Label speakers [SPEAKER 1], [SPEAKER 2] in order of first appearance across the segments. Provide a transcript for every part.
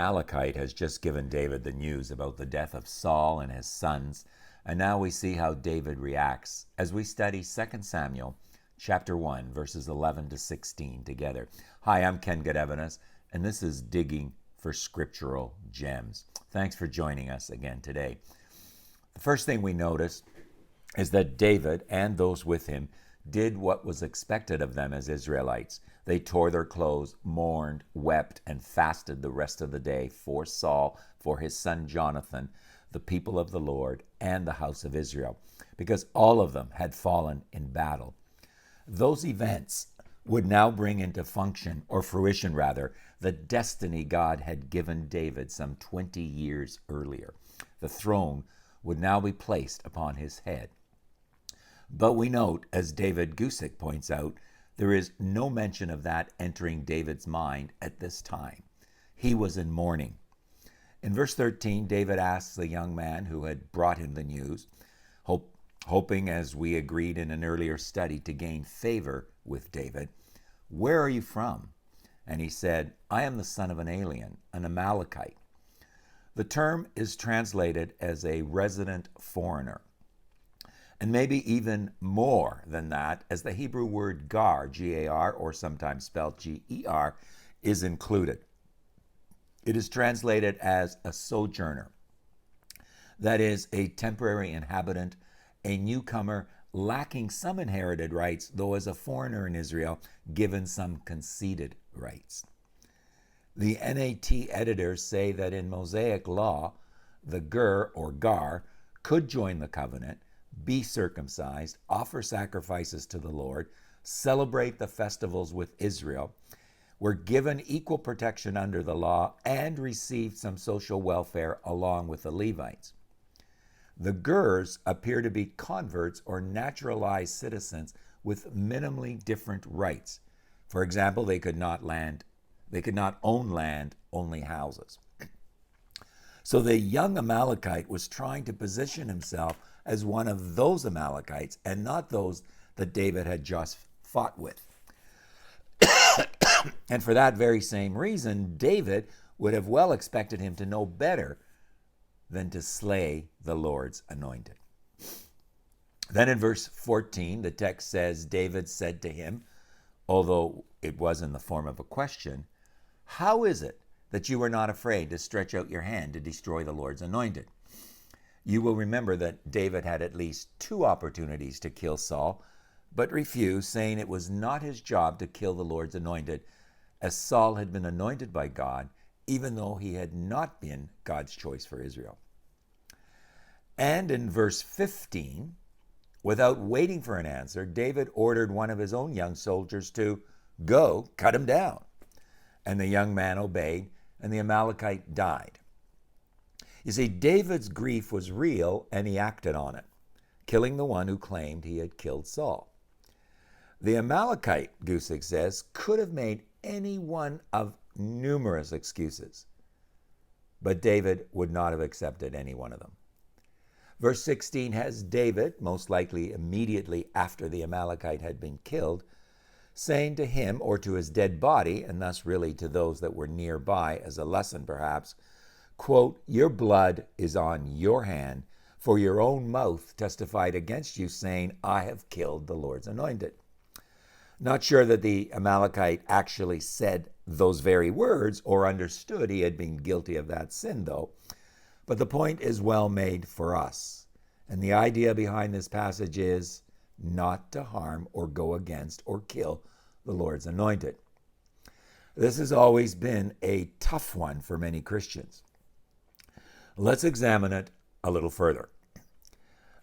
[SPEAKER 1] Amalekite has just given David the news about the death of Saul and his sons, and now we see how David reacts as we study 2 Samuel chapter 1, verses 11 to 16 together. Hi, I'm Ken Godevanas, and this is Digging for Scriptural Gems. Thanks for joining us again today. The first thing we notice is that David and those with him did what was expected of them as Israelites. They tore their clothes, mourned, wept, and fasted the rest of the day for Saul, for his son Jonathan, the people of the Lord, and the house of Israel, because all of them had fallen in battle. Those events would now bring into function, or fruition rather, the destiny God had given David some 20 years earlier. The throne would now be placed upon his head. But we note, as David Gusick points out, there is no mention of that entering David's mind at this time. He was in mourning. In verse 13, David asks the young man who had brought him the news, hoping, as we agreed in an earlier study, to gain favor with David, "Where are you from?" And he said, "I am the son of an alien, an Amalekite." The term is translated as a resident foreigner. And maybe even more than that, as the Hebrew word gar, G-A-R, or sometimes spelled G-E-R, is included. It is translated as a sojourner. That is, a temporary inhabitant, a newcomer, lacking some inherited rights, though as a foreigner in Israel, given some conceded rights. The NAT editors say that in Mosaic law, the ger or gar could join the covenant, be circumcised, offer sacrifices to the Lord, celebrate the festivals with Israel, were given equal protection under the law, and received some social welfare along with the Levites. The Gers appear to be converts or naturalized citizens with minimally different rights. For example, they could not own land, only houses. So the young Amalekite was trying to position himself as one of those Amalekites and not those that David had just fought with. And for that very same reason, David would have well expected him to know better than to slay the Lord's anointed. Then in verse 14, the text says, David said to him, although it was in the form of a question, "How is it that you are not afraid to stretch out your hand to destroy the Lord's anointed?" You will remember that David had at least 2 opportunities to kill Saul, but refused, saying it was not his job to kill the Lord's anointed, as Saul had been anointed by God, even though he had not been God's choice for Israel. And in verse 15, without waiting for an answer, David ordered one of his own young soldiers to go cut him down. And the young man obeyed, and the Amalekite died. You see, David's grief was real, and he acted on it, killing the one who claimed he had killed Saul. The Amalekite, Gusick says, could have made any one of numerous excuses, but David would not have accepted any one of them. Verse 16 has David, most likely immediately after the Amalekite had been killed, saying to him, or to his dead body, and thus really to those that were nearby as a lesson perhaps, quote, "Your blood is on your hand, for your own mouth testified against you, saying, I have killed the Lord's anointed." Not sure that the Amalekite actually said those very words or understood he had been guilty of that sin, though. But the point is well made for us. And the idea behind this passage is not to harm or go against or kill the Lord's anointed. This has always been a tough one for many Christians. Let's examine it a little further.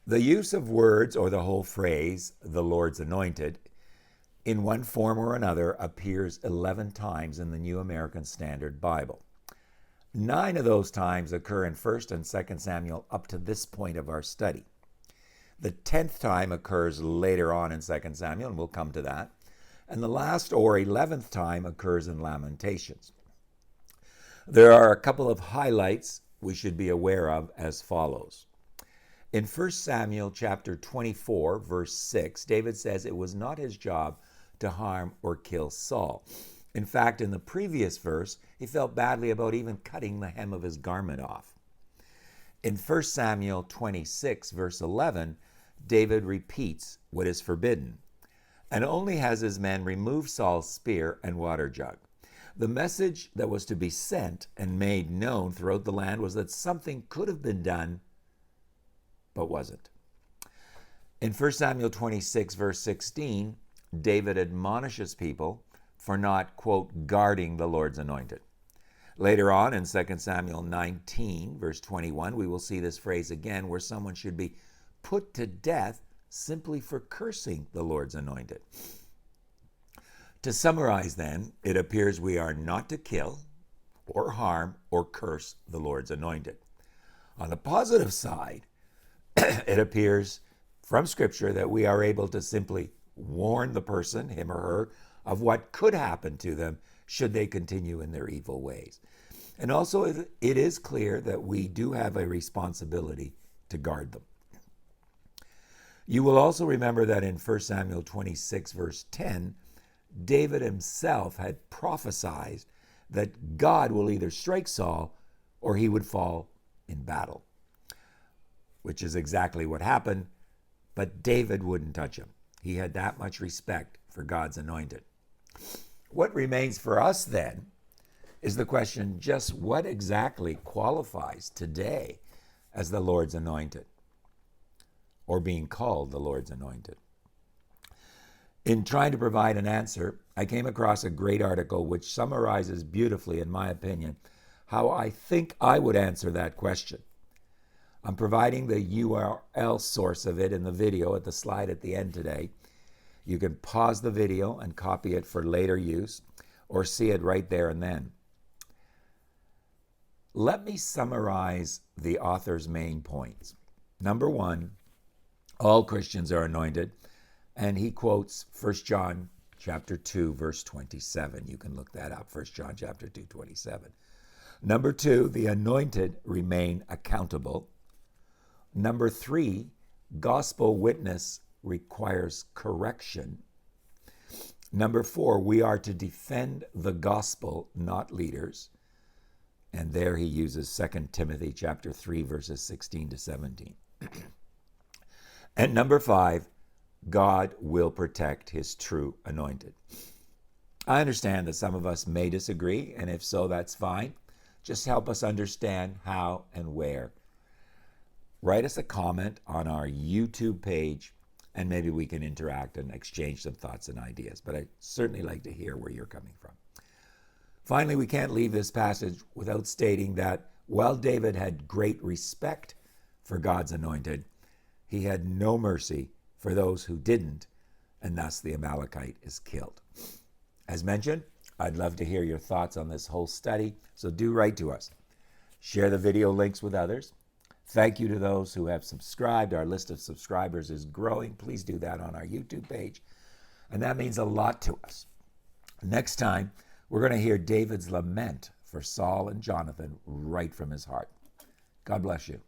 [SPEAKER 1] The use of words or the whole phrase, the Lord's anointed, in one form or another appears 11 times in the New American Standard Bible. 9 of those times occur in 1 and 2 Samuel up to this point of our study. The 10th time occurs later on in 2 Samuel, and we'll come to that. And the last or 11th time occurs in Lamentations. There are a couple of highlights we should be aware of as follows. In 1 Samuel chapter 24, verse 6, David says it was not his job to harm or kill Saul. In fact, in the previous verse, he felt badly about even cutting the hem of his garment off. In 1 Samuel 26, verse 11, David repeats what is forbidden and only has his men remove Saul's spear and water jug. The message that was to be sent and made known throughout the land was that something could have been done, but wasn't. In 1 Samuel 26, verse 16, David admonishes people for not, quote, guarding the Lord's anointed. Later on in 2 Samuel 19, verse 21, we will see this phrase again where someone should be put to death simply for cursing the Lord's anointed. To summarize then, it appears we are not to kill or harm or curse the Lord's anointed. On the positive side, it appears from Scripture that we are able to simply warn the person, him or her, of what could happen to them should they continue in their evil ways. And also it is clear that we do have a responsibility to guard them. You will also remember that in 1 Samuel 26, verse 10, David himself had prophesied that God will either strike Saul or he would fall in battle, which is exactly what happened, but David wouldn't touch him. He had that much respect for God's anointed. What remains for us then is the question, just what exactly qualifies today as the Lord's anointed, or being called the Lord's anointed? In trying to provide an answer, I came across a great article which summarizes beautifully, in my opinion, how I think I would answer that question. I'm providing the URL source of it in the video at the slide at the end today. You can pause the video and copy it for later use, or see it right there and then. Let me summarize the author's main points. Number one, all Christians are anointed, and he quotes 1 John chapter 2, verse 27. You can look that up, 1 John chapter 2, 27. Number two, the anointed remain accountable. Number three, gospel witness requires correction. Number four, we are to defend the gospel, not leaders. And there he uses 2 Timothy chapter 3, verses 16 to 17. And number five, God will protect his true anointed. I understand that some of us may disagree, and if so, that's fine. Just help us understand how and where. Write us a comment on our YouTube page, and maybe we can interact and exchange some thoughts and ideas. But I'd certainly like to hear where you're coming from. Finally, we can't leave this passage without stating that while David had great respect for God's anointed, he had no mercy for those who didn't, and thus the Amalekite is killed. As mentioned, I'd love to hear your thoughts on this whole study, so do write to us. Share the video links with others. Thank you to those who have subscribed. Our list of subscribers is growing. Please do that on our YouTube page, and that means a lot to us. Next time, we're going to hear David's lament for Saul and Jonathan right from his heart. God bless you.